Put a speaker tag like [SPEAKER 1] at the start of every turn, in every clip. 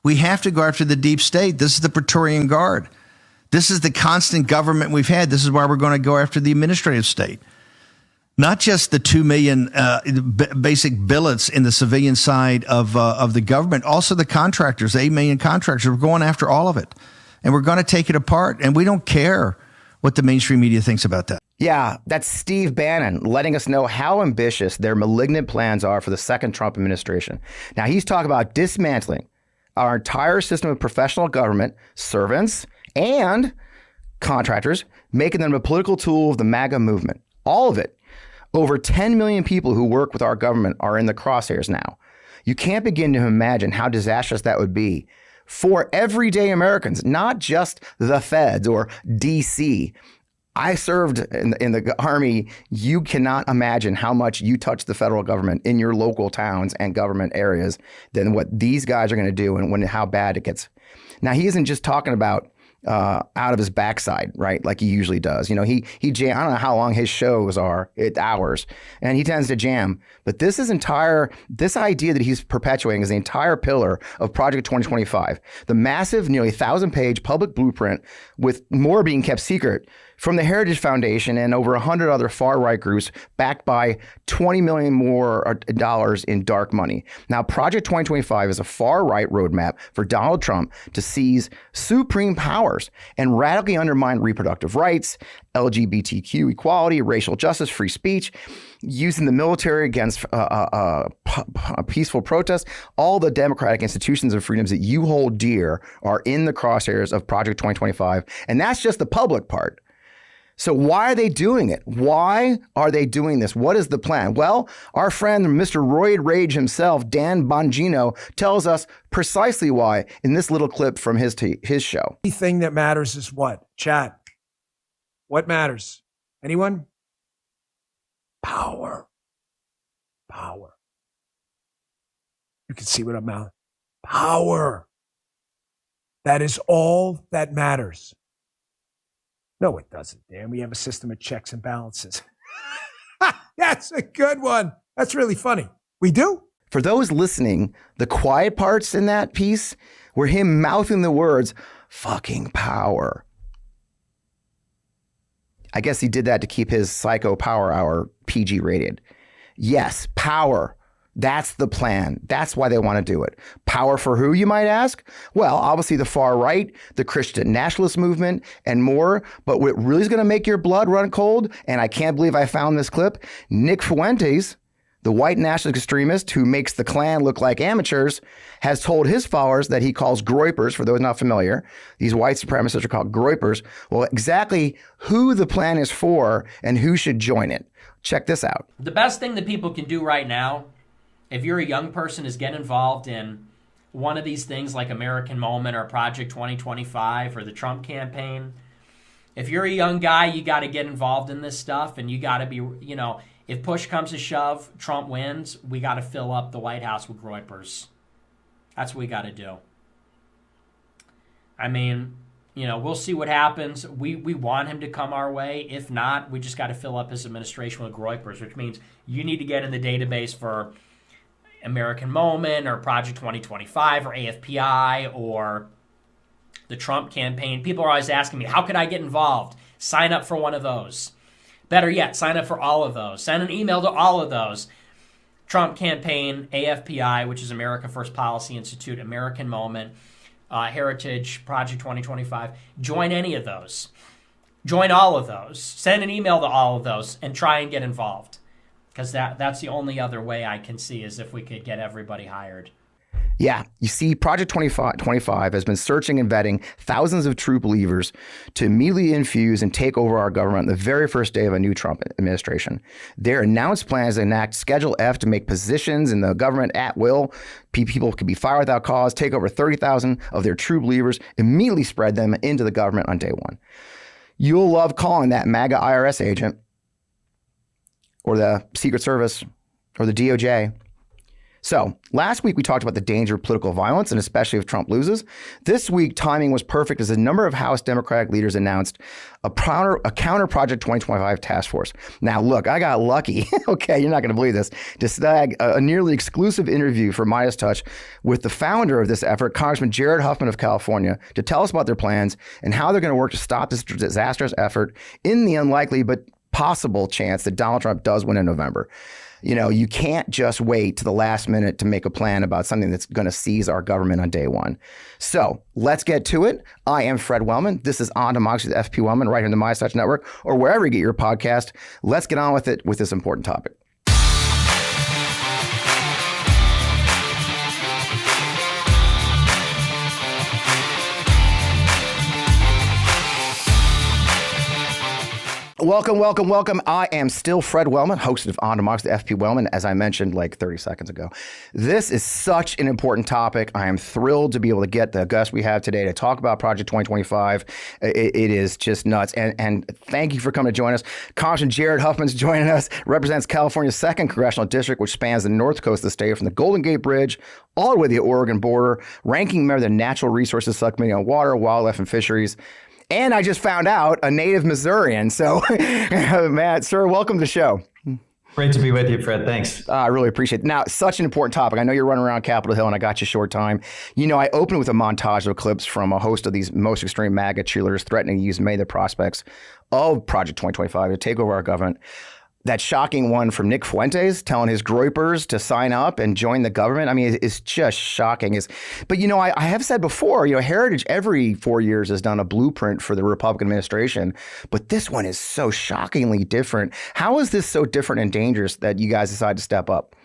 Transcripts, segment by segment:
[SPEAKER 1] We have to go after the deep state. This is the Praetorian Guard. This is the constant government we've had. This is why we're going to go after the administrative state. Not just the 2 million basic billets in the civilian side of the government, also the contractors, 8 million contractors. We're going after all of it. And we're going to take it apart. And we don't care what the mainstream media thinks about that.
[SPEAKER 2] Yeah, that's Steve Bannon letting us know how ambitious their malignant plans are for the second Trump administration. Now, he's talking about dismantling our entire system of professional government, servants, and contractors, making them a political tool of the MAGA movement. All of it. Over 10 million people who work with our government are in the crosshairs now. You can't begin to imagine how disastrous that would be for everyday Americans, not just the feds or DC. I served in the Army. You cannot imagine how much you touch the federal government in your local towns and government areas than what these guys are going to do and how bad it gets. Now, he isn't just talking about out of his backside, right? Like he usually does. You know, he jam. I don't know how long his shows are. It's hours, and he tends to jam. But this idea that he's perpetuating is the entire pillar of Project 2025, the massive, nearly 1,000-page public blueprint with more being kept secret from the Heritage Foundation and over 100 other far-right groups backed by $20 million more dollars in dark money. Now, Project 2025 is a far-right roadmap for Donald Trump to seize supreme powers and radically undermine reproductive rights, LGBTQ equality, racial justice, free speech, using the military against peaceful protests. All the democratic institutions and freedoms that you hold dear are in the crosshairs of Project 2025. And that's just the public part. So why are they doing it? Why are they doing this? What is the plan? Well, our friend, Mr. Roid Rage himself, Dan Bongino, tells us precisely why in this little clip from his show.
[SPEAKER 3] The thing that matters is what? Chat. What matters? Anyone? Power. Power. You can see what I'm mouthing. Power. That is all that matters. No, it doesn't, Dan. We have a system of checks and balances. That's a good one. That's really funny. We do?
[SPEAKER 2] For those listening, the quiet parts in that piece were him mouthing the words, fucking power. I guess he did that to keep his Psycho Power Hour PG rated. Yes, power. That's the plan. That's why they want to do it. Power for who, you might ask? Well, obviously the far right, the Christian nationalist movement, and more. But what really is going to make your blood run cold, and I can't believe I found this clip, Nick Fuentes, the white nationalist extremist who makes the Klan look like amateurs, has told his followers that he calls groypers, for those not familiar. These white supremacists are called groypers. Well, exactly who the plan is for and who should join it. Check this out.
[SPEAKER 4] The best thing that people can do right now, if you're a young person, is get involved in one of these things like American Moment or Project 2025 or the Trump campaign. If you're a young guy, you got to get involved in this stuff, and you got to be, you know, if push comes to shove, Trump wins, we got to fill up the White House with groypers. That's what we got to do. I mean, you know, we'll see what happens. We want him to come our way. If not, we just got to fill up his administration with groypers, which means you need to get in the database for American Moment or Project 2025 or AFPI or the Trump campaign. People are always asking me, how could I get involved? Sign up for one of those. Better yet, sign up for all of those. Send an email to all of those. Trump campaign, AFPI, which is America First Policy Institute, American Moment, Heritage, Project 2025. Join any of those. Join all of those. Send an email to all of those and try and get involved. Because that's the only other way I can see is if we could get everybody hired.
[SPEAKER 2] Yeah, you see, Project 2025 has been searching and vetting thousands of true believers to immediately infuse and take over our government on the very first day of a new Trump administration. Their announced plans enact Schedule F to make positions in the government at will. People can be fired without cause, take over 30,000 of their true believers, immediately spread them into the government on day one. You'll love calling that MAGA IRS agent or the Secret Service or the DOJ. So last week we talked about the danger of political violence, and especially if Trump loses. This week, timing was perfect as a number of House Democratic leaders announced a counter Project 2025 task force. Now, look, I got lucky. Okay, you're not going to believe this. To snag a nearly exclusive interview for Midas Touch with the founder of this effort, Congressman Jared Huffman of California, to tell us about their plans and how they're going to work to stop this disastrous effort in the unlikely but possible chance that Donald Trump does win in November. You know, you can't just wait to the last minute to make a plan about something that's going to seize our government on day one. So let's get to it. I am Fred Wellman. This is On Democracy with FP Wellman right here on the Midas Touch Network or wherever you get your podcast. Let's get on with it with this important topic. Welcome, welcome, welcome. I am still Fred Wellman, host of On Democracy with FP Wellman, as I mentioned like 30 seconds ago. This is such an important topic. I am thrilled to be able to get the guest we have today to talk about Project 2025. It is just nuts. And thank you for coming to join us. Congressman Jared Huffman's joining us, represents California's 2nd Congressional District, which spans the north coast of the state from the Golden Gate Bridge all the way to the Oregon border, ranking member of the Natural Resources Subcommittee on Water, Wildlife, and Fisheries. And I just found out a native Missourian. So, Matt, sir, welcome to the show.
[SPEAKER 5] Great to be with you, Fred. Thanks.
[SPEAKER 2] I really appreciate it. Now, such an important topic. I know you're running around Capitol Hill and I got you short time. You know, I opened with a montage of clips from a host of these most extreme MAGA cheerleaders threatening to use many of the prospects of Project 2025 to take over our government. That shocking one from Nick Fuentes telling his groypers to sign up and join the government. I mean, it's just shocking. But, you know, I have said before, you know, Heritage every 4 years has done a blueprint for the Republican administration. But this one is so shockingly different. How is this so different and dangerous that you guys decide to step up?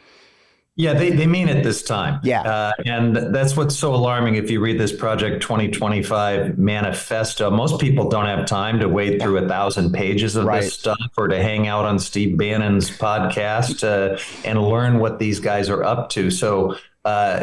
[SPEAKER 5] Yeah, they mean it this time.
[SPEAKER 2] Yeah.
[SPEAKER 5] And that's what's so alarming if you read this Project 2025 manifesto. Most people don't have time to wade through 1,000 pages of this stuff or to hang out on Steve Bannon's podcast and learn what these guys are up to. So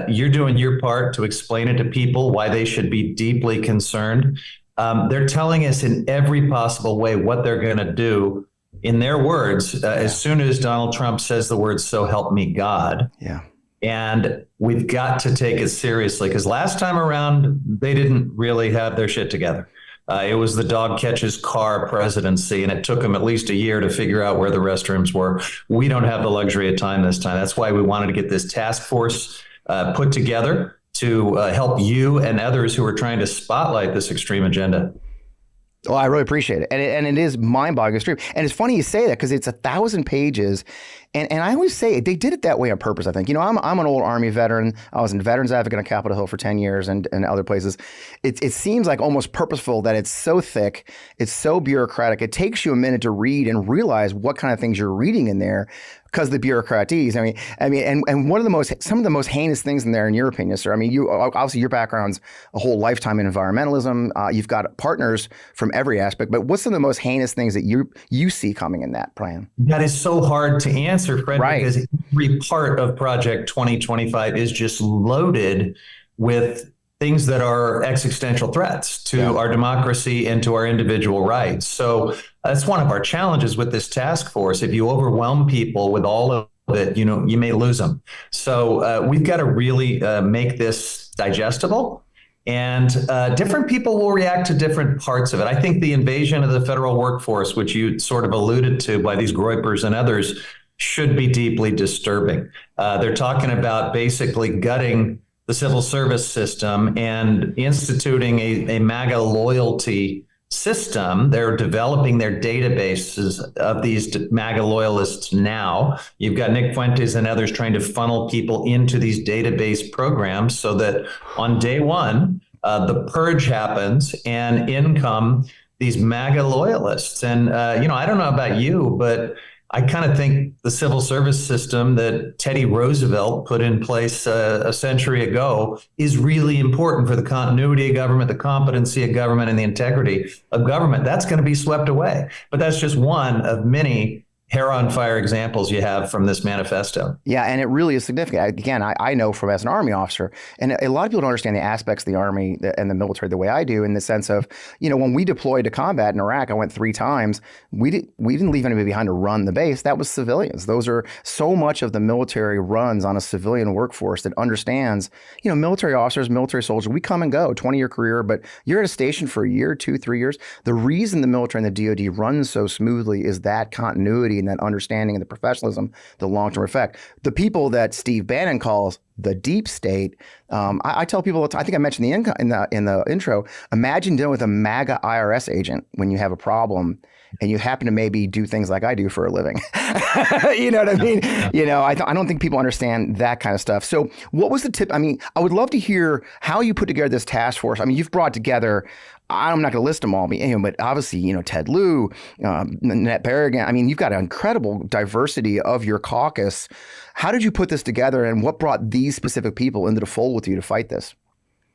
[SPEAKER 5] you're doing your part to explain it to people why they should be deeply concerned. They're telling us in every possible way what they're going to do. In their words, as soon as Donald Trump says the words, "So help me God."
[SPEAKER 2] Yeah.
[SPEAKER 5] And we've got to take it seriously because last time around, they didn't really have their shit together. It was the dog catches car presidency, and it took them at least a year to figure out where the restrooms were. We don't have the luxury of time this time. That's why we wanted to get this task force put together to help you and others who are trying to spotlight this extreme agenda.
[SPEAKER 2] Well, I really appreciate it. And it is mind-boggling extreme. And it's funny you say that because it's 1,000 pages. And I always say they did it that way on purpose, I think. You know, I'm an old Army veteran. I was a veterans advocate on Capitol Hill for 10 years and other places. It seems like almost purposeful that it's so thick. It's so bureaucratic. It takes you a minute to read and realize what kind of things you're reading in there because of the bureaucraties. I mean, and some of the most heinous things in there, in your opinion, sir. I mean, you obviously your background's a whole lifetime in environmentalism. You've got partners from every aspect. But what's some of the most heinous things that you see coming in that plan?
[SPEAKER 5] That is so hard to answer, Fred, because every part of Project 2025 is just loaded with things that are existential threats to our democracy and to our individual rights. So that's one of our challenges with this task force. If you overwhelm people with all of it, you know, you may lose them. So we've got to really make this digestible. And different people will react to different parts of it. I think the invasion of the federal workforce, which you sort of alluded to by these groypers and others, should be deeply disturbing. They're talking about basically gutting the civil service system and instituting a MAGA loyalty system. They're developing their databases of these MAGA loyalists now. You've got Nick Fuentes and others trying to funnel people into these database programs so that on day one, the purge happens and in come these MAGA loyalists. And, you know, I don't know about you, but I kind of think the civil service system that Teddy Roosevelt put in place a century ago is really important for the continuity of government, the competency of government, and the integrity of government. That's going to be swept away. But that's just one of many hair on fire examples you have from this manifesto.
[SPEAKER 2] Yeah, and it really is significant. Again, I know from as an Army officer, and a lot of people don't understand the aspects of the Army and the military the way I do, in the sense of, when we deployed to combat in Iraq, I went 3 times. We didn't leave anybody behind to run the base. That was civilians. Those are so much of the military runs on a civilian workforce that understands, military officers, military soldiers, we come and go, 20-year career, but you're at a station for a year, 2, 3 years. The reason the military and the DoD runs so smoothly is that continuity and that understanding and the professionalism, the long-term effect. The people that Steve Bannon calls the deep state, I tell people, I think I mentioned in the intro, imagine dealing with a MAGA IRS agent when you have a problem and you happen to maybe do things like I do for a living. You know what I mean? I don't think people understand that kind of stuff. So what was the tip? I mean, I would love to hear how you put together this task force. I mean, you've brought together, I'm not going to list them all, but obviously, Ted Lieu, Annette Berrigan. I mean, you've got an incredible diversity of your caucus. How did you put this together, and what brought these specific people into the fold with you to fight this?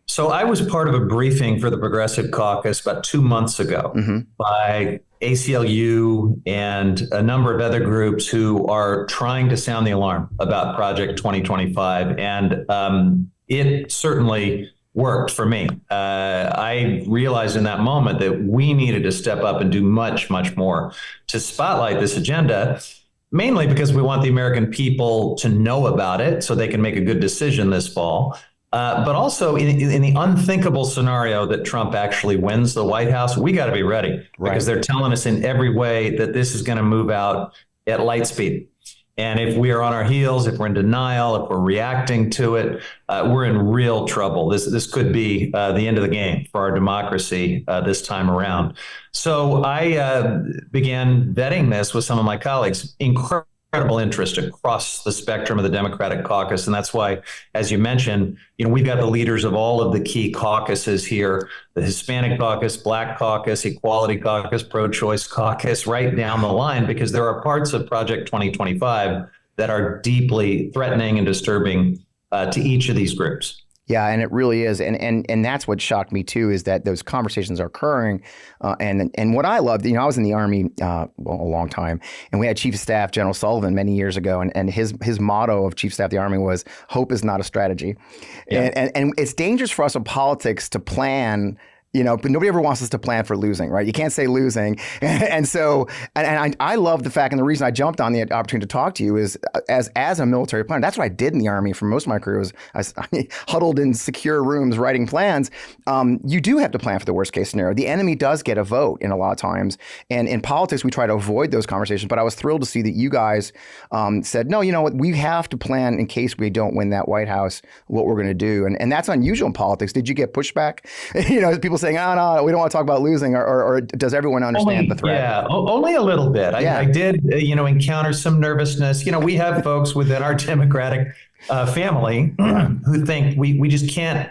[SPEAKER 5] So I was part of a briefing for the Progressive Caucus about 2 months ago by ACLU and a number of other groups who are trying to sound the alarm about Project 2025. And it certainly worked for me. I realized in that moment that we needed to step up and do much, much more to spotlight this agenda, mainly because we want the American people to know about it so they can make a good decision this fall. But also in the unthinkable scenario that Trump actually wins the White House, we got to be ready, because they're telling us in every way that this is going to move out at light speed. And if we are on our heels, if we're in denial, if we're reacting to it, we're in real trouble. This could be the end of the game for our democracy this time around. So I began vetting this with some of my colleagues. Incredible interest across the spectrum of the Democratic caucus. And that's why, as you mentioned, we've got the leaders of all of the key caucuses here, the Hispanic caucus, Black caucus, Equality caucus, Pro-Choice caucus, right down the line, because there are parts of Project 2025 that are deeply threatening and disturbing to each of these groups.
[SPEAKER 2] Yeah, and it really is. And that's what shocked me, too, is that those conversations are occurring. And what I loved, I was in the Army a long time, and we had Chief of Staff General Sullivan many years ago. And his motto of Chief of Staff of the Army was, hope is not a strategy. Yeah. And it's dangerous for us in politics to plan, but nobody ever wants us to plan for losing, right? You can't say losing. And so, I love the fact, and the reason I jumped on the opportunity to talk to you is as a military planner. That's what I did in the Army for most of my career, was I huddled in secure rooms writing plans. You do have to plan for the worst case scenario. The enemy does get a vote in a lot of times. And in politics, we try to avoid those conversations. But I was thrilled to see that you guys said, no, you know what, we have to plan in case we don't win that White House, what we're going to do. And that's unusual in politics. Did you get pushback? People saying, oh, no, we don't want to talk about losing, or does everyone understand the threat?
[SPEAKER 5] Yeah, only a little bit. I did, encounter some nervousness. We have folks within our Democratic family who think we just can't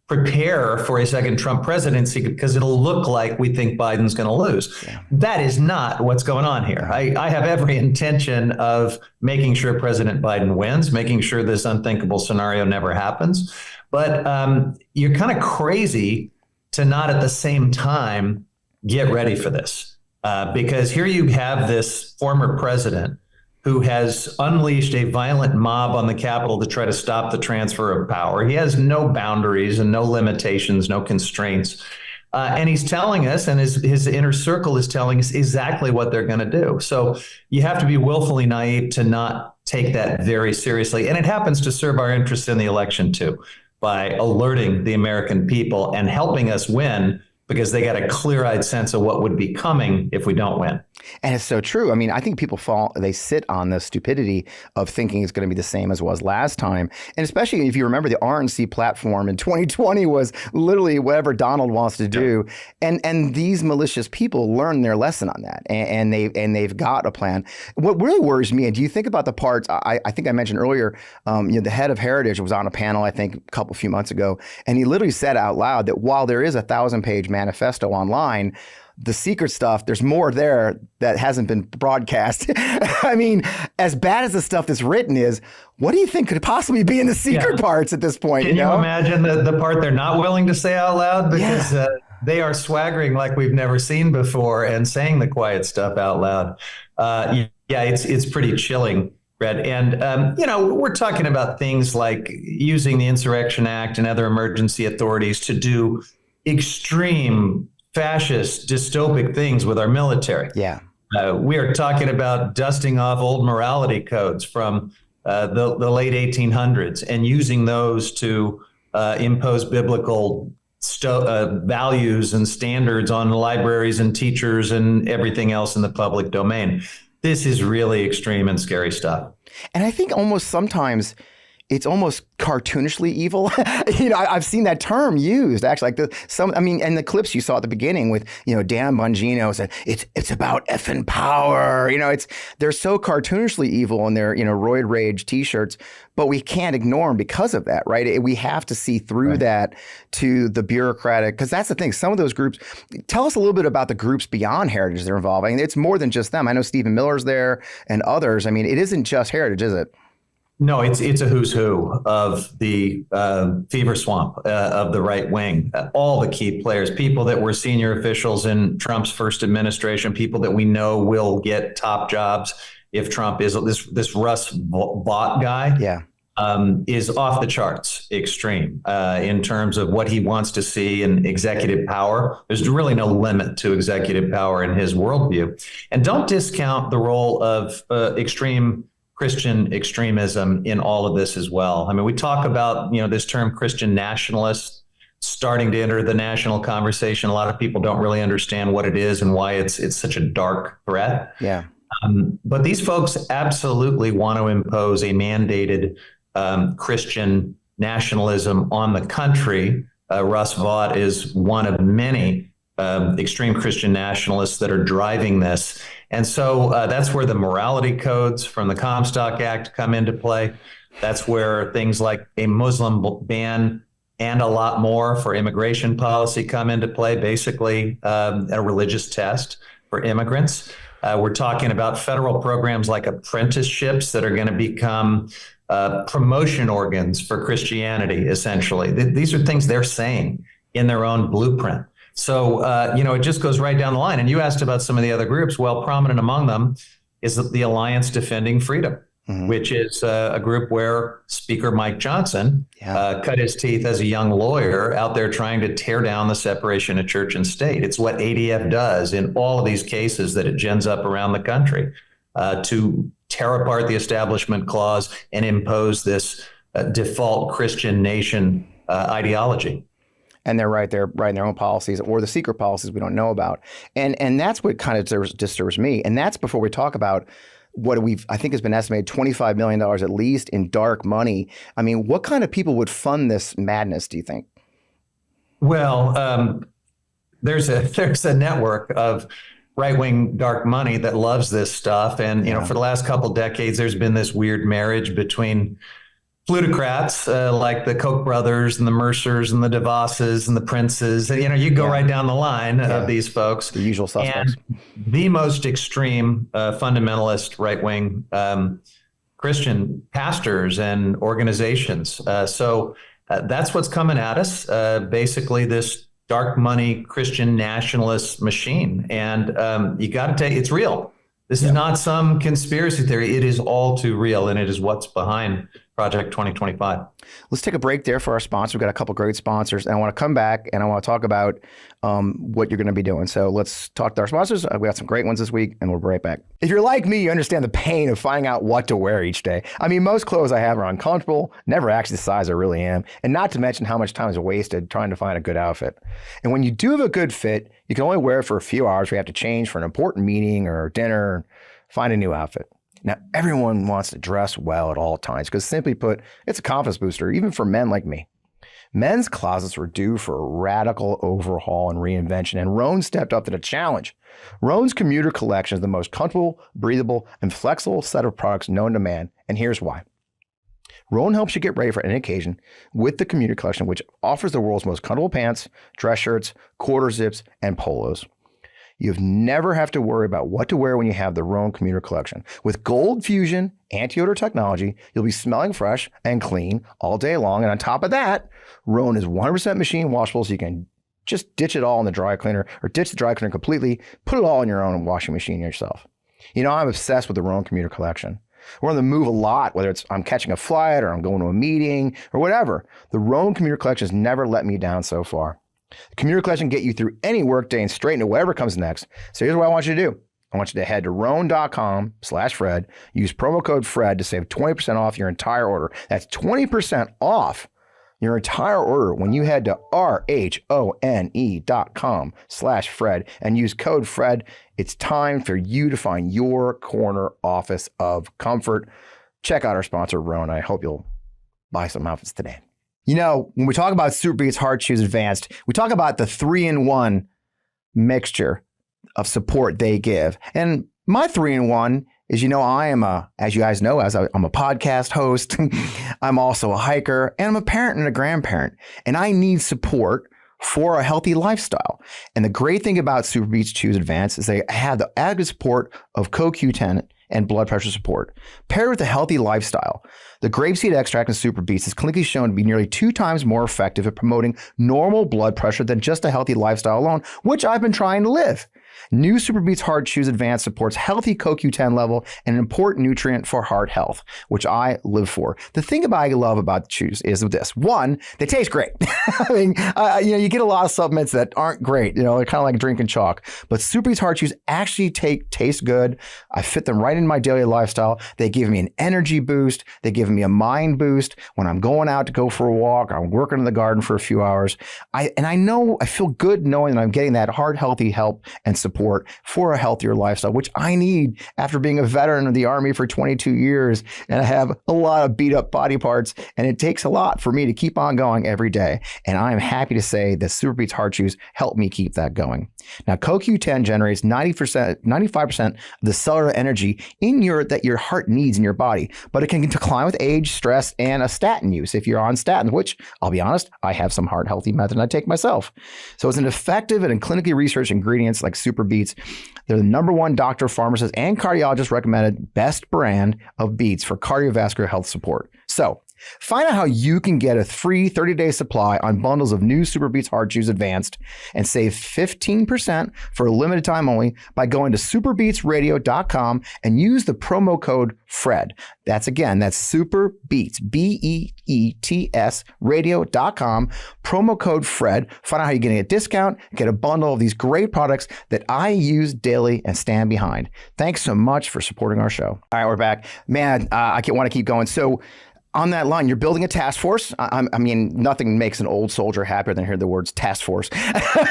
[SPEAKER 5] prepare for a second Trump presidency because it'll look like we think Biden's going to lose. Yeah. That is not what's going on here. I have every intention of making sure President Biden wins, making sure this unthinkable scenario never happens. But you're kind of crazy to not at the same time get ready for this. Because here you have this former president who has unleashed a violent mob on the Capitol to try to stop the transfer of power. He has no boundaries and no limitations, no constraints. And he's telling us, and his inner circle is telling us exactly what they're going to do. So you have to be willfully naive to not take that very seriously. And it happens to serve our interests in the election, too, by alerting the American people and helping us win, because they got a clear-eyed sense of what would be coming if we don't win.
[SPEAKER 2] And it's so true. I mean, I think people they sit on the stupidity of thinking it's going to be the same as it was last time. And especially if you remember, the RNC platform in 2020 was literally whatever Donald wants to do. And these malicious people learned their lesson on that. And they've got a plan. What really worries me, and do you think about the parts, I think I mentioned earlier, the head of Heritage was on a panel, I think, a few months ago, and he literally said out loud that while there is a 1,000-page manifesto online, the secret stuff, there's more there that hasn't been broadcast. I mean, as bad as the stuff that's written is, what do you think could possibly be in the secret parts at this point?
[SPEAKER 5] Can you imagine the part they're not willing to say out loud? Because they are swaggering like we've never seen before and saying the quiet stuff out loud. Yeah, it's pretty chilling, Brett. And, we're talking about things like using the Insurrection Act and other emergency authorities to do extreme fascist dystopic things with our military.
[SPEAKER 2] Yeah.
[SPEAKER 5] We are talking about dusting off old morality codes from the late 1800s and using those to impose biblical values and standards on libraries and teachers and everything else in the public domain. This is really extreme and scary stuff.
[SPEAKER 2] And I think almost sometimes it's almost cartoonishly evil. I've seen that term used actually, and the clips you saw at the beginning with, Dan Bongino said it's about effing power. They're so cartoonishly evil in their, roid rage t-shirts, but we can't ignore them because of that, right? We have to see through that to the bureaucratic, because that's the thing. Some of those groups, tell us a little bit about the groups beyond Heritage they're involved. I mean, it's more than just them. I know Stephen Miller's there and others. I mean, it isn't just Heritage, is it?
[SPEAKER 5] No, it's a who's who of the fever swamp of the right wing. All the key players, people that were senior officials in Trump's first administration, people that we know will get top jobs if Trump is this Russ Vought guy.
[SPEAKER 2] Yeah.
[SPEAKER 5] Is off the charts extreme in terms of what he wants to see in executive power. There's really no limit to executive power in his worldview. And don't discount the role of extreme Christian extremism in all of this as well. I mean, we talk about, this term Christian nationalist starting to enter the national conversation. A lot of people don't really understand what it is and why it's such a dark threat.
[SPEAKER 2] Yeah.
[SPEAKER 5] But these folks absolutely want to impose a mandated Christian nationalism on the country. Russ Vought is one of many extreme Christian nationalists that are driving this. And so that's where the morality codes from the Comstock Act come into play. That's where things like a Muslim ban and a lot more for immigration policy come into play, basically a religious test for immigrants. We're talking about federal programs like apprenticeships that are going to become promotion organs for Christianity, essentially. These are things they're saying in their own blueprint. So, it just goes right down the line. And you asked about some of the other groups. Well, prominent among them is the Alliance Defending Freedom, which is a group where Speaker Mike Johnson cut his teeth as a young lawyer out there trying to tear down the separation of church and state. It's what ADF does in all of these cases that it gins up around the country to tear apart the Establishment Clause and impose this default Christian nation ideology.
[SPEAKER 2] And they're right there writing their own policies or the secret policies we don't know about. And that's what kind of disturbs me. And that's before we talk about what I think has been estimated $25 million at least in dark money. I mean, what kind of people would fund this madness, do you think?
[SPEAKER 5] Well, there's a network of right-wing dark money that loves this stuff. And, for the last couple decades, there's been this weird marriage between plutocrats like the Koch brothers and the Mercers and the DeVosses and the Princes. You go right down the line of these folks.
[SPEAKER 2] The usual suspects.
[SPEAKER 5] And the most extreme fundamentalist right-wing Christian pastors and organizations. So that's what's coming at us. Basically, this dark money Christian nationalist machine. And you got to take it's real. This is not some conspiracy theory. It is all too real, and it is what's behind Project 2025.
[SPEAKER 2] Let's take a break there for our sponsor. We've got a couple great sponsors, and I want to come back and I want to talk about what you're going to be doing. So let's talk to our sponsors. We got some great ones this week, and we'll be right back. If you're like me, you understand the pain of finding out what to wear each day. I mean, most clothes I have are uncomfortable, never actually the size I really am, and not to mention how much time is wasted trying to find a good outfit. And when you do have a good fit, you can only wear it for a few hours. We have to change for an important meeting or dinner, find a new outfit. Now, everyone wants to dress well at all times because, simply put, it's a confidence booster, even for men like me. Men's closets were due for a radical overhaul and reinvention, and Rhone stepped up to the challenge. Rhone's commuter collection is the most comfortable, breathable, and flexible set of products known to man, and here's why. Rhone helps you get ready for any occasion with the commuter collection, which offers the world's most comfortable pants, dress shirts, quarter zips, and polos. You've never have to worry about what to wear when you have the Rhone commuter collection. With Gold Fusion anti-odor technology, you'll be smelling fresh and clean all day long. And on top of that, Rhone is 100% machine washable, so you can just ditch it all in the dry cleaner or ditch the dry cleaner completely, put it all in your own washing machine yourself. You know, I'm obsessed with the Rowan Commuter Collection. We're on the move a lot, whether it's I'm catching a flight or I'm going to a meeting or whatever. The Rowan Commuter Collection has never let me down so far. The Commuter Collection get you through any workday and straight into whatever comes next. So here's what I want you to do. I want you to head to rowan.com/Fred. Use promo code Fred to save 20% off your entire order. That's 20% off your entire order when you head to RHONE.com/Fred and use code Fred. It's time for you to find your corner office of comfort. Check out our sponsor, Rowan. I hope you'll buy some outfits today. You know, when we talk about SuperBeets Hard Chews Advanced, we talk about the 3-in-1 mixture of support they give. And my 3-in-1 is, you know, I am as you guys know, I'm a podcast host. I'm also a hiker, and I'm a parent and a grandparent, and I need support for a healthy lifestyle. And the great thing about SuperBeets Chews Advanced is they have the added support of CoQ10 and blood pressure support, paired with a healthy lifestyle. The grapeseed extract in SuperBeets is clinically shown to be nearly 2 times more effective at promoting normal blood pressure than just a healthy lifestyle alone, which I've been trying to live. New SuperBeets Hard Chews Advanced supports healthy CoQ10 level and an important nutrient for heart health, which I live for. The thing I love about the chews is this. One, they taste great. I mean, you get a lot of supplements that aren't great. You know, they're kind of like drinking chalk. But SuperBeets Hard Chews actually taste good. I fit them right in my daily lifestyle. They give me an energy boost. They give me a mind boost when I'm going out to go for a walk. I'm working in the garden for a few hours. I feel good knowing that I'm getting that heart healthy help and support for a healthier lifestyle, which I need after being a veteran of the Army for 22 years. And I have a lot of beat up body parts, and it takes a lot for me to keep on going every day. And I'm happy to say that SuperBeets Hard Chews help me keep that going. Now, CoQ10 generates 95% of the cellular energy that your heart needs in your body, but it can decline with age, stress, and a statin use if you're on statins, which I'll be honest, I have some heart healthy method I take myself. So it's an effective and clinically researched ingredients like SuperBeets. They're the #1 doctor, pharmacist, and cardiologist recommended best brand of beets for cardiovascular health support. So find out how you can get a free 30-day supply on bundles of new SuperBeets Hard Chews Advanced and save 15% for a limited time only by going to superbeetsradio.com and use the promo code FRED. That's SuperBeets, BEETS radio.com, promo code FRED. Find out how you're getting a discount, get a bundle of these great products that I use daily and stand behind. Thanks so much for supporting our show. All right, we're back. Man, I want to keep going. So on that line, you're building a task force. I mean, nothing makes an old soldier happier than hear the words task force.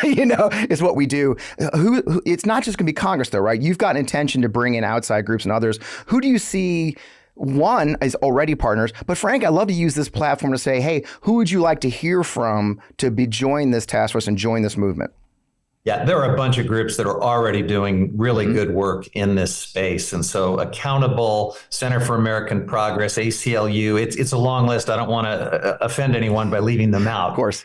[SPEAKER 2] Is what we do. It's not just going to be Congress, though, right? You've got an intention to bring in outside groups and others. Who do you see? One is already partners, but Frank, I'd love to use this platform to say, hey, who would you like to hear from to join this task force and join this movement?
[SPEAKER 5] Yeah, there are a bunch of groups that are already doing really good work in this space. And so Accountable, Center for American Progress, ACLU, it's a long list. I don't want to offend anyone by leaving them out.
[SPEAKER 2] Of course.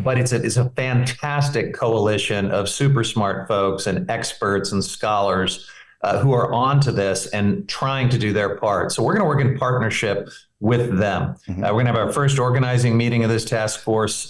[SPEAKER 5] But it's a fantastic coalition of super smart folks and experts and scholars who are onto this and trying to do their part. So we're going to work in partnership with them. We're going to have our first organizing meeting of this task force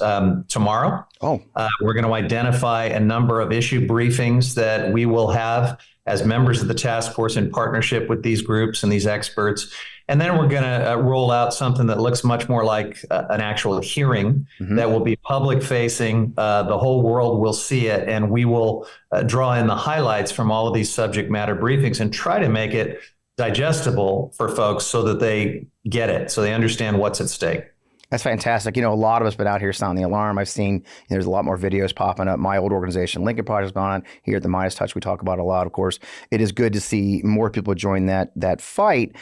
[SPEAKER 5] tomorrow. We're going to identify a number of issue briefings that we will have as members of the task force in partnership with these groups and these experts. And then we're going to roll out something that looks much more like an actual hearing that will be public facing. The whole world will see it, and we will draw in the highlights from all of these subject matter briefings and try to make it digestible for folks so that they get it, so they understand what's at stake.
[SPEAKER 2] That's fantastic. A lot of us been out here sounding the alarm. I've seen there's a lot more videos popping up. My old organization, Lincoln Project, has gone on here at the Midas Touch. We talk about it a lot, of course. It is good to see more people join that fight.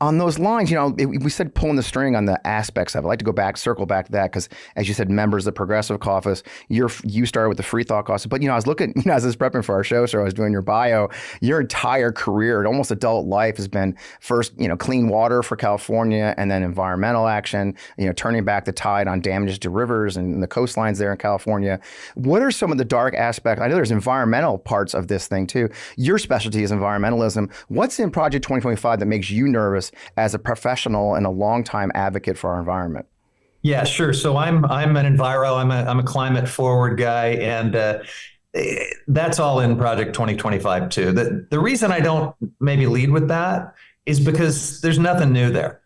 [SPEAKER 2] On those lines, we said pulling the string on the aspects of it. I'd like to circle back to that because, as you said, members of the Progressive Caucus, you started with the Free Thought Caucus. But, I was looking, as I was prepping for our show, so I was doing your bio, your entire career, almost adult life has been first, clean water for California and then environmental action, turning back the tide on damages to rivers and the coastlines there in California. What are some of the dark aspects? I know there's environmental parts of this thing too. Your specialty is environmentalism. What's in Project 2025 that makes you nervous as a professional and a longtime advocate for our environment?
[SPEAKER 5] Yeah, sure. So I'm an enviro. I'm a climate forward guy, and That's all in Project 2025 too. The reason I don't maybe lead with that is because there's nothing new there.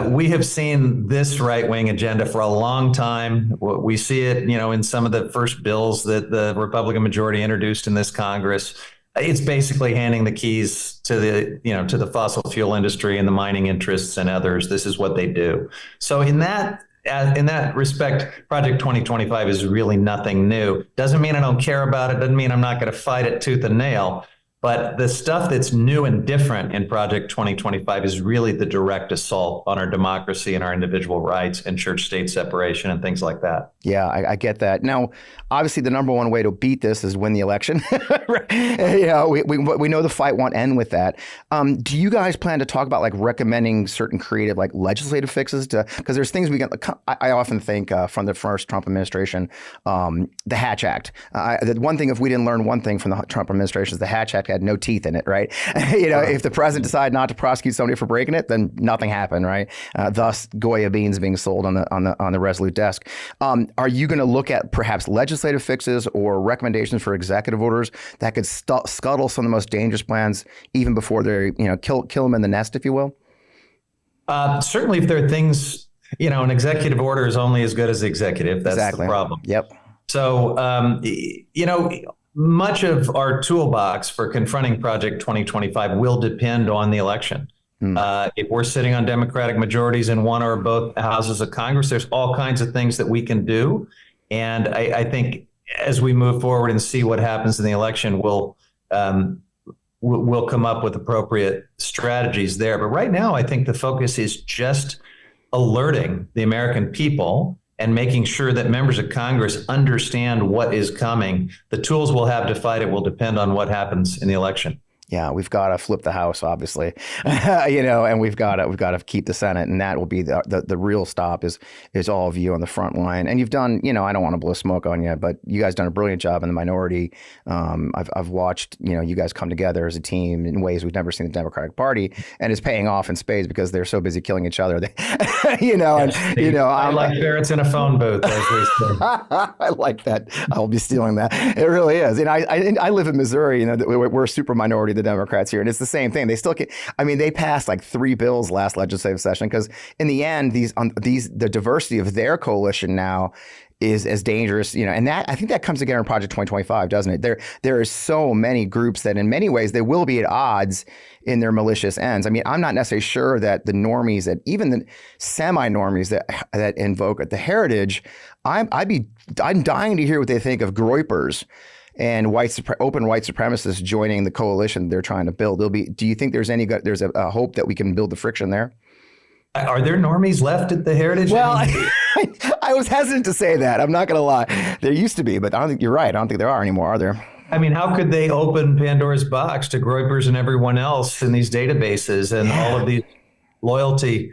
[SPEAKER 5] We have seen this right-wing agenda for a long time. We see it, in some of the first bills that the Republican majority introduced in this Congress. It's basically handing the keys to the fossil fuel industry and the mining interests and others. This is what they do. So in that respect, Project 2025 is really nothing new. Doesn't mean I don't care about it. Doesn't mean I'm not going to fight it tooth and nail. But the stuff that's new and different in Project 2025 is really the direct assault on our democracy and our individual rights and church-state separation and things like that.
[SPEAKER 2] Yeah, I get that. Now, obviously, the number one way to beat this is win the election. We know the fight won't end with that. Do you guys plan to talk about recommending certain creative legislative fixes because there's things we can. I often think from the first Trump administration, the Hatch Act. The one thing, if we didn't learn one thing from the Trump administration, is the Hatch Act had no teeth in it, right? If the president decided not to prosecute somebody for breaking it, then nothing happened, right? Thus, Goya beans being sold on the Resolute desk. Are you going to look at perhaps legislative fixes or recommendations for executive orders that could scuttle some of the most dangerous plans even before they, kill them in the nest, if you will?
[SPEAKER 5] Certainly, if there are things, an executive order is only as good as the executive. That's exactly the problem.
[SPEAKER 2] Yep.
[SPEAKER 5] So, much of our toolbox for confronting Project 2025 will depend on the election. If we're sitting on Democratic majorities in one or both houses of Congress, there's all kinds of things that we can do. And I think as we move forward and see what happens in the election, we'll come up with appropriate strategies there. But right now, I think the focus is just alerting the American people and making sure that members of Congress understand what is coming. The tools we'll have to fight it will depend on what happens in the election.
[SPEAKER 2] Yeah, we've got to flip the House, obviously, and we've got to keep the Senate, and that will be the real stop is all of you on the front line. And you've done, I don't want to blow smoke on you, but you guys done a brilliant job in the minority. I've watched, you guys come together as a team in ways we've never seen the Democratic Party, and it's paying off in spades because they're so busy killing each other.
[SPEAKER 5] I'm like ferrets in a phone booth, as we say.
[SPEAKER 2] I like that. I'll be stealing that. It really is. And I live in Missouri. We're a super minority, the Democrats here, and it's the same thing. They still they passed 3 bills last legislative session because in the end, the diversity of their coalition now is as dangerous, and that I think that comes together in Project 2025, doesn't it? There are so many groups that in many ways they will be at odds in their malicious ends. I mean, I'm not necessarily sure that the normies, that even the semi-normies that invoke the heritage, I'm dying to hear what they think of Groypers and open white supremacists joining the coalition they're trying to build. Do you think there's a hope that we can build the friction there?
[SPEAKER 5] Are there normies left at the Heritage?
[SPEAKER 2] Well, I was hesitant to say that. I'm not going to lie. There used to be, but I don't think you're right. I don't think there are anymore, are there?
[SPEAKER 5] I mean, how could they open Pandora's box to Groypers and everyone else in these databases and all of these loyalty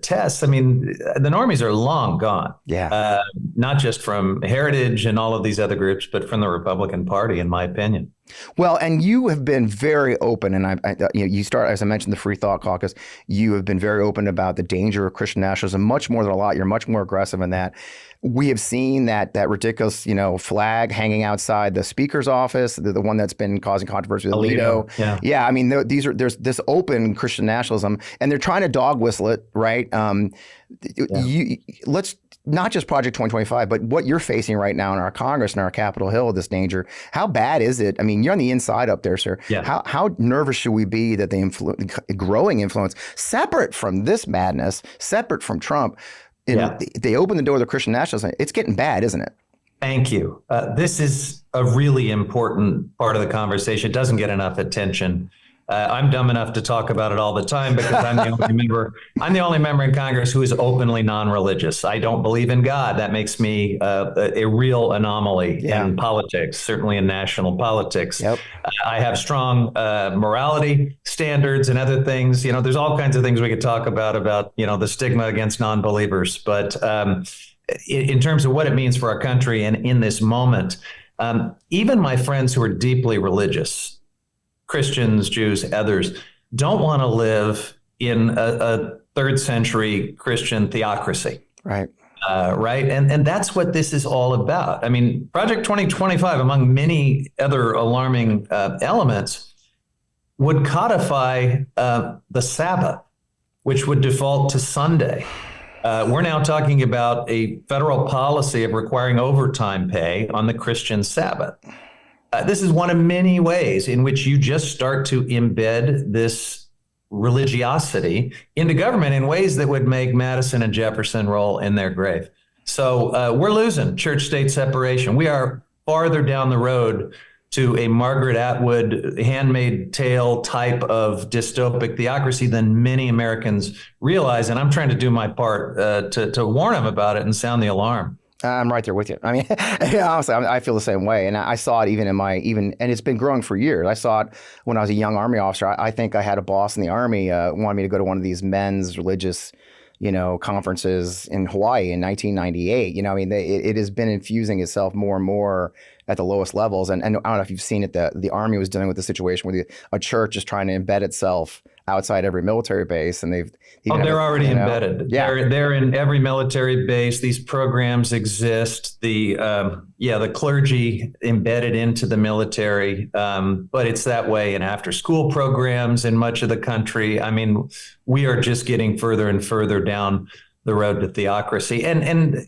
[SPEAKER 5] tests? I mean, the normies are long gone.
[SPEAKER 2] Yeah.
[SPEAKER 5] Not just from Heritage and all of these other groups, but from the Republican Party, in my opinion.
[SPEAKER 2] Well, and you have been very open, and you start, as I mentioned, the Free Thought Caucus. You have been very open about the danger of Christian nationalism, much more than a lot. You're much more aggressive in that. We have seen that ridiculous, flag hanging outside the Speaker's office, the one that's been causing controversy with Alito. Yeah. I mean, there's this open Christian nationalism, and they're trying to dog whistle it, right? Let's not just Project 2025, but what you're facing right now in our Congress and our Capitol Hill, this danger. How bad is it? I mean, you're on the inside up there, sir.
[SPEAKER 5] Yeah.
[SPEAKER 2] How nervous should we be that the growing influence, separate from this madness, separate from Trump, they open the door to the Christian nationalism? It's getting bad, isn't it?
[SPEAKER 5] Thank you. This is a really important part of the conversation. It doesn't get enough attention. I'm dumb enough to talk about it all the time because I'm the only member. I'm the only member in Congress who is openly non-religious. I don't believe in God. That makes me a real anomaly in politics, certainly in national politics.
[SPEAKER 2] Yep.
[SPEAKER 5] I have strong morality standards and other things. There's all kinds of things we could talk about the stigma against non-believers. But in terms of what it means for our country and in this moment, even my friends who are deeply religious, Christians, Jews, others, don't want to live in a third century Christian theocracy.
[SPEAKER 2] Right.
[SPEAKER 5] right? And that's what this is all about. I mean, Project 2025, among many other alarming elements, would codify the Sabbath, which would default to Sunday. We're now talking about a federal policy of requiring overtime pay on the Christian Sabbath. This is one of many ways in which you just start to embed this religiosity into government in ways that would make Madison and Jefferson roll in their grave. So we're losing church-state separation. We are farther down the road to a Margaret Atwood Handmaid's Tale type of dystopic theocracy than many Americans realize. And I'm trying to do my part to warn them about it and sound the alarm.
[SPEAKER 2] I'm right there with you. I mean, honestly, I feel the same way. And I saw it and it's been growing for years. I saw it when I was a young Army officer. I think I had a boss in the Army wanted me to go to one of these men's religious, conferences in Hawaii in 1998. I mean, it has been infusing itself more and more at the lowest levels. And I don't know if you've seen it, the Army was dealing with the situation where a church is trying to embed itself outside every military base, and
[SPEAKER 5] they're already embedded.
[SPEAKER 2] Yeah.
[SPEAKER 5] They're in every military base. These programs exist. The clergy embedded into the military, but it's that way in after school programs in much of the country. I mean, we are just getting further and further down the road to theocracy, and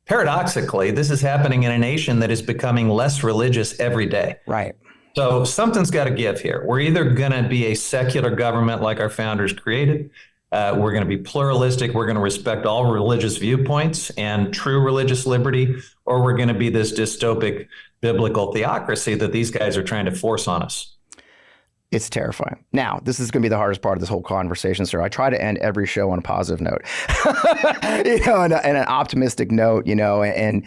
[SPEAKER 5] paradoxically, this is happening in a nation that is becoming less religious every day.
[SPEAKER 2] Right.
[SPEAKER 5] So something's got to give here. We're either going to be a secular government like our founders created. We're going to be pluralistic. We're going to respect all religious viewpoints and true religious liberty, or we're going to be this dystopic biblical theocracy that these guys are trying to force on us.
[SPEAKER 2] It's terrifying. Now, this is going to be the hardest part of this whole conversation, sir. I try to end every show on a positive note, and an optimistic note, and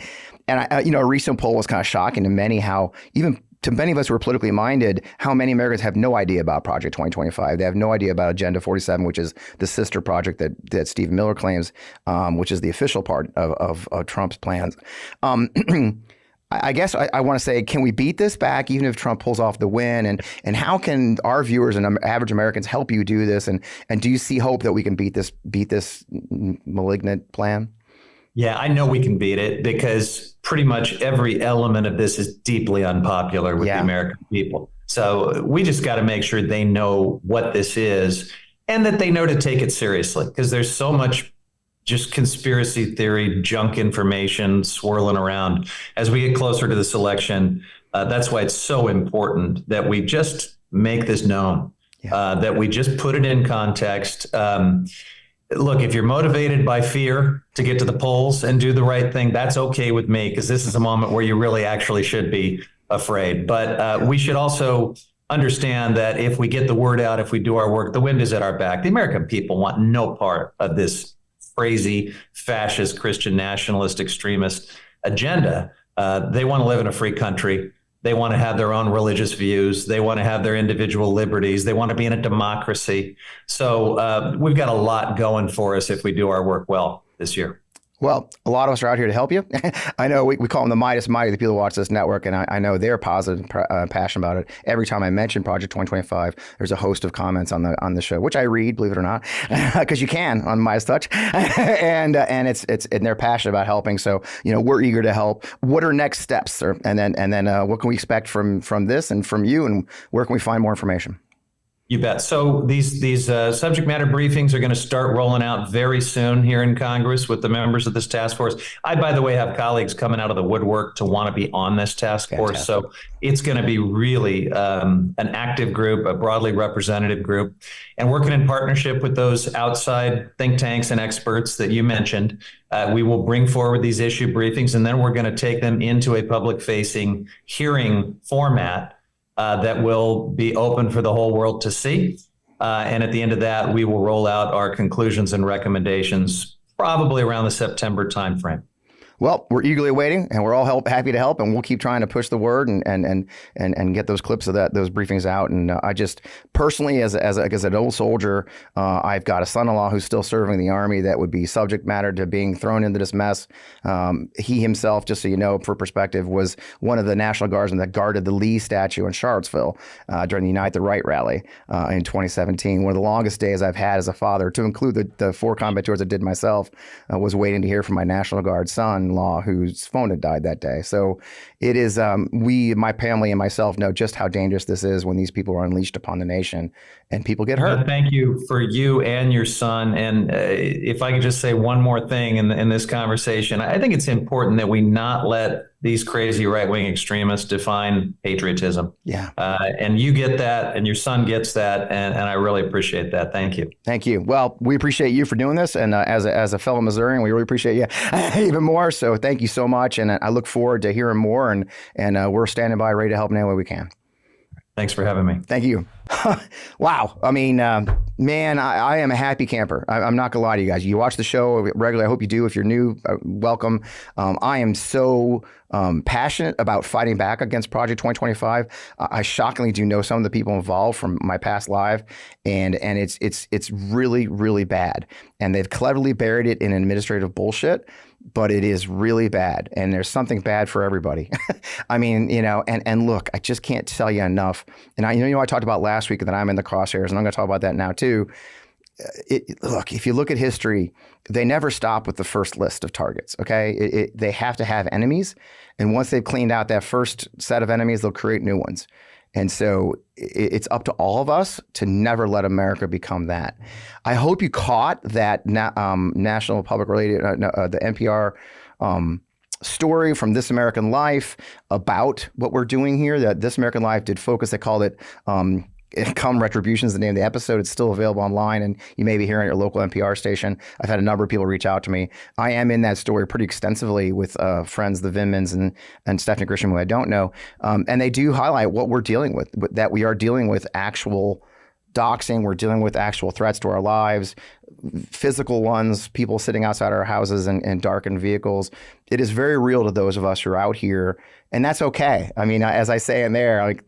[SPEAKER 2] a recent poll was kind of shocking to many, how even to many of us who are politically minded, how many Americans have no idea about Project 2025. They have no idea about Agenda 47, which is the sister project that Stephen Miller claims, which is the official part of Trump's plans. I guess I want to say, can we beat this back even if Trump pulls off the win? And how can our viewers and average Americans help you do this? And do you see hope that we can beat this malignant plan?
[SPEAKER 5] Yeah, I know we can beat it because pretty much every element of this is deeply unpopular with the American people. So we just got to make sure they know what this is and that they know to take it seriously, because there's so much just conspiracy theory, junk information swirling around as we get closer to this election. That's why it's so important that we just make this known, that we just put it in context. Look, if you're motivated by fear to get to the polls and do the right thing, that's okay with me, because this is a moment where you really actually should be afraid. But we should also understand that if we get the word out, if we do our work, the wind is at our back. The American people want no part of this crazy fascist Christian nationalist extremist agenda. They want to live in a free country. They want to have their own religious views. They want to have their individual liberties. They want to be in a democracy. So we've got a lot going for us if we do our work well this year.
[SPEAKER 2] Well, a lot of us are out here to help you. I know we call them the Mighty, the people who watch this network, and I know they're positive and passionate about it. Every time I mention Project 2025, there's a host of comments on the show, which I read, believe it or not, because you can on Midas Touch, and they're passionate about helping. So we're eager to help. What are next steps, sir? And then what can we expect from this and from you, and where can we find more information?
[SPEAKER 5] You bet. So these subject matter briefings are going to start rolling out very soon here in Congress with the members of this task force. I, by the way, have colleagues coming out of the woodwork to want to be on this task force. So it's going to be really an active group, a broadly representative group, and working in partnership with those outside think tanks and experts that you mentioned. We will bring forward these issue briefings, and then we're going to take them into a public-facing hearing format that will be open for the whole world to see. And at the end of that, we will roll out our conclusions and recommendations probably around the September timeframe.
[SPEAKER 2] Well, we're eagerly waiting, and we're all happy to help, and we'll keep trying to push the word and get those clips of those briefings out. And I just personally, as an old soldier, I've got a son-in-law who's still serving in the Army that would be subject matter to being thrown into this mess. He himself, just so you know, for perspective, was one of the National Guardsmen that guarded the Lee statue in Charlottesville during the Unite the Right rally in 2017. One of the longest days I've had as a father, to include the 4 combat tours I did myself, was waiting to hear from my National Guard son-in-law whose phone had died that day. So it is, my family and myself know just how dangerous this is when these people are unleashed upon the nation and people get hurt.
[SPEAKER 5] Thank you for you and your son. And if I could just say one more thing in this conversation, I think it's important that we not let these crazy right-wing extremists define patriotism.
[SPEAKER 2] Yeah.
[SPEAKER 5] And you get that, and your son gets that, and I really appreciate that. Thank you.
[SPEAKER 2] Thank you. Well, we appreciate you for doing this, and as a fellow Missourian, we really appreciate you even more. So thank you so much, and I look forward to hearing more, and we're standing by, ready to help in any way we can.
[SPEAKER 5] Thanks for having me.
[SPEAKER 2] Thank you. Wow. I mean, man, I am a happy camper. I'm not gonna lie to you guys. You watch the show regularly. I hope you do. If you're new, welcome. I am so passionate about fighting back against Project 2025. I shockingly do know some of the people involved from my past life, and it's really, really bad. And they've cleverly buried it in administrative bullshit, but it is really bad. And there's something bad for everybody. I mean, and look, I just can't tell you enough. And I talked about last week that I'm in the crosshairs, and I'm going to talk about that now too. Look, if you look at history, they never stop with the first list of targets, okay? They have to have enemies. And once they've cleaned out that first set of enemies, they'll create new ones. And so it's up to all of us to never let America become that. I hope you caught that National Public Radio, the NPR story from This American Life about what we're doing here. That This American Life did focus. They called it Come Retribution is the name of the episode. It's still available online, and you may be hearing at your local NPR station. I've had a number of people reach out to me. I am in that story pretty extensively with friends, the Vinmans and Stephanie Grisham, who I don't know. And they do highlight what we're dealing with, that we are dealing with actual doxing. We're dealing with actual threats to our lives, physical ones, people sitting outside our houses in darkened vehicles. It is very real to those of us who are out here, and that's okay. I mean, as I say in there, like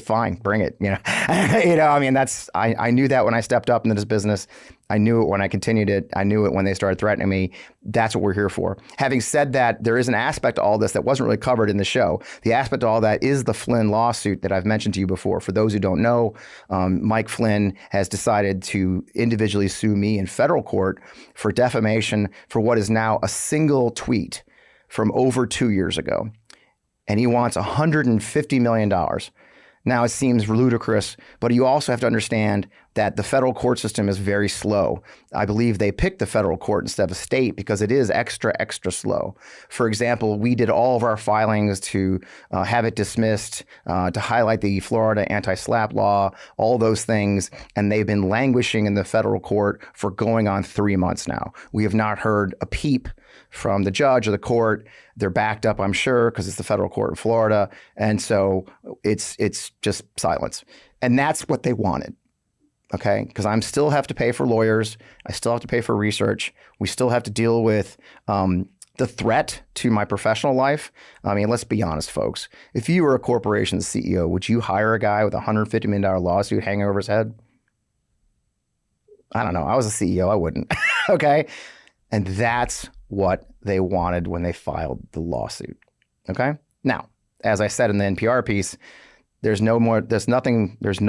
[SPEAKER 2] fine, bring it. I mean, I knew that when I stepped up into this business. I knew it when I continued it. I knew it when they started threatening me. That's what we're here for. Having said that, there is an aspect to all this that wasn't really covered in the show. The aspect to all that is the Flynn lawsuit that I've mentioned to you before. For those who don't know, Mike Flynn has decided to individually sue me in federal court for defamation for what is now a single tweet from over 2 years ago. And he wants $150 million. Now, it seems ludicrous, but you also have to understand that the federal court system is very slow. I believe they picked the federal court instead of a state because it is extra, extra slow. For example, we did all of our filings to have it dismissed, to highlight the Florida anti-SLAPP law, all those things, and they've been languishing in the federal court for going on 3 months now. We have not heard a peep from the judge or the court. They're backed up, I'm sure, because it's the federal court in Florida. And so it's just silence. And that's what they wanted. Okay, because I still have to pay for lawyers. I still have to pay for research. We still have to deal with the threat to my professional life. I mean, let's be honest, folks. If you were a corporation's CEO, would you hire a guy with a $150 million lawsuit hanging over his head? I don't know. I was a CEO. I wouldn't. Okay. And that's what they wanted when they filed the lawsuit. Okay. Now, as I said in the NPR piece, there's no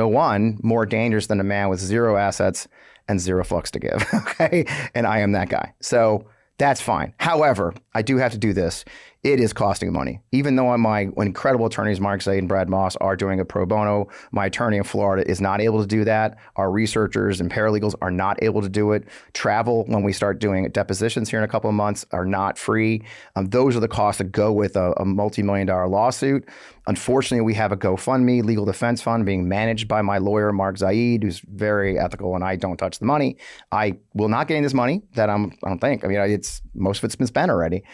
[SPEAKER 2] one more dangerous than a man with zero assets and zero fucks to give. Okay. And I am that guy. So that's fine. However, I do have to do this. It is costing money. Even though my incredible attorneys, Mark Zaid and Brad Moss, are doing a pro bono, my attorney in Florida is not able to do that. Our researchers and paralegals are not able to do it. Travel, when we start doing depositions here in a couple of months, are not free. Those are the costs that go with a multi-million-dollar lawsuit. Unfortunately, we have a GoFundMe legal defense fund being managed by my lawyer, Mark Zaid, who's very ethical, and I don't touch the money. I will not gain this money that I don't think. I mean, most of it's been spent already.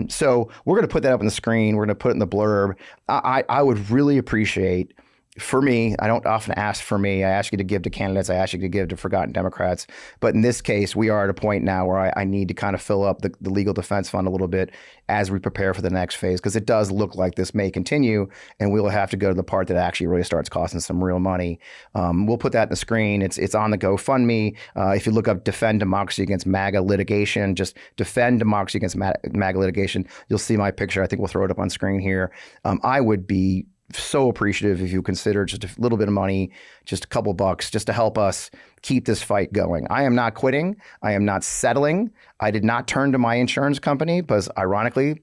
[SPEAKER 2] So we're going to put that up on the screen. We're going to put it in the blurb. I would really appreciate for me, I don't often ask for me. I ask you to give to candidates. I ask you to give to forgotten Democrats. But in this case, we are at a point now where I need to kind of fill up the legal defense fund a little bit as we prepare for the next phase, because it does look like this may continue, and we will have to go to the part that actually really starts costing some real money. We'll put that in the screen. It's on the GoFundMe. If you look up Defend Democracy Against MAGA Litigation, just Defend Democracy Against MAGA Litigation, you'll see my picture. I think we'll throw it up on screen here. I would be so appreciative if you consider just a little bit of money, just a couple bucks, just to help us keep this fight going. I am not quitting. I am not settling. I did not turn to my insurance company because, ironically,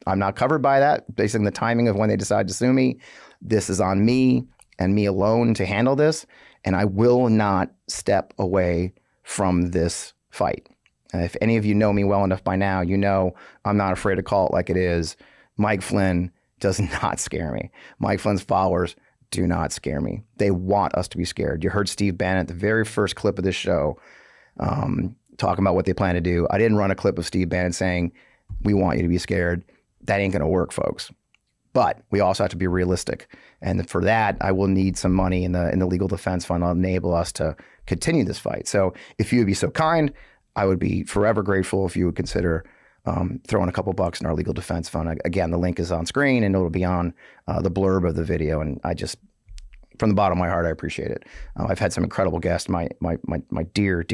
[SPEAKER 2] I'm not covered by that based on the timing of when they decide to sue me. This is on me and me alone to handle this, and I will not step away from this fight. If any of you know me well enough by now, you know I'm not afraid to call it like it is. Mike Flynn does not scare me. Mike Flynn's followers do not scare me. They want us to be scared. You heard Steve Bannon at the very first clip of this show talking about what they plan to do. I didn't run a clip of Steve Bannon saying, we want you to be scared. That ain't going to work, folks. But we also have to be realistic. And for that, I will need some money in the legal defense fund to enable us to continue this fight. So if you would be so kind, I would be forever grateful if you would consider throwing a couple bucks in our legal defense fund. Again, the link is on screen and it'll be on the blurb of the video. And I just, from the bottom of my heart, I appreciate it. I've had some incredible guests. My dear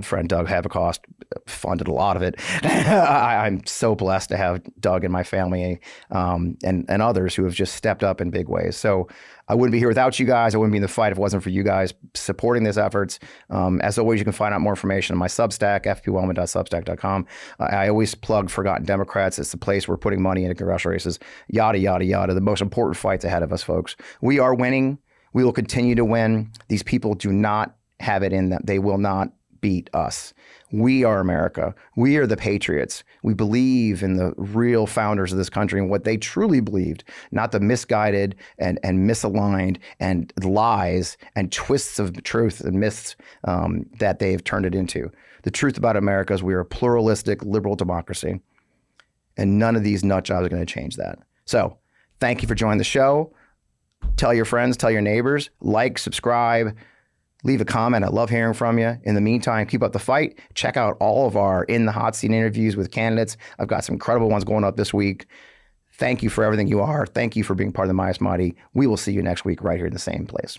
[SPEAKER 2] friend Doug Habekost funded a lot of it. I'm so blessed to have Doug in my family and others who have just stepped up in big ways. So I wouldn't be here without you guys. I wouldn't be in the fight if it wasn't for you guys supporting these efforts. As always, you can find out more information on my Substack, fpwellman.substack.com. I always plug Forgotten Democrats. It's the place we're putting money into congressional races, yada, yada, yada. The most important fights ahead of us, folks. We are winning. We will continue to win. These people do not have it in them. They will not beat us. We are America. We are the patriots. We believe in the real founders of this country and what they truly believed, not the misguided and misaligned and lies and twists of truth and myths that they've turned it into. The truth about America is we are a pluralistic, liberal democracy, and none of these nut jobs are going to change that. So thank you for joining the show. Tell your friends, tell your neighbors, like, subscribe, leave a comment. I love hearing from you. In the meantime, keep up the fight. Check out all of our In the Hot Seat interviews with candidates. I've got some incredible ones going up this week. Thank you for everything you are. Thank you for being part of the Maya Smati. We will see you next week right here in the same place.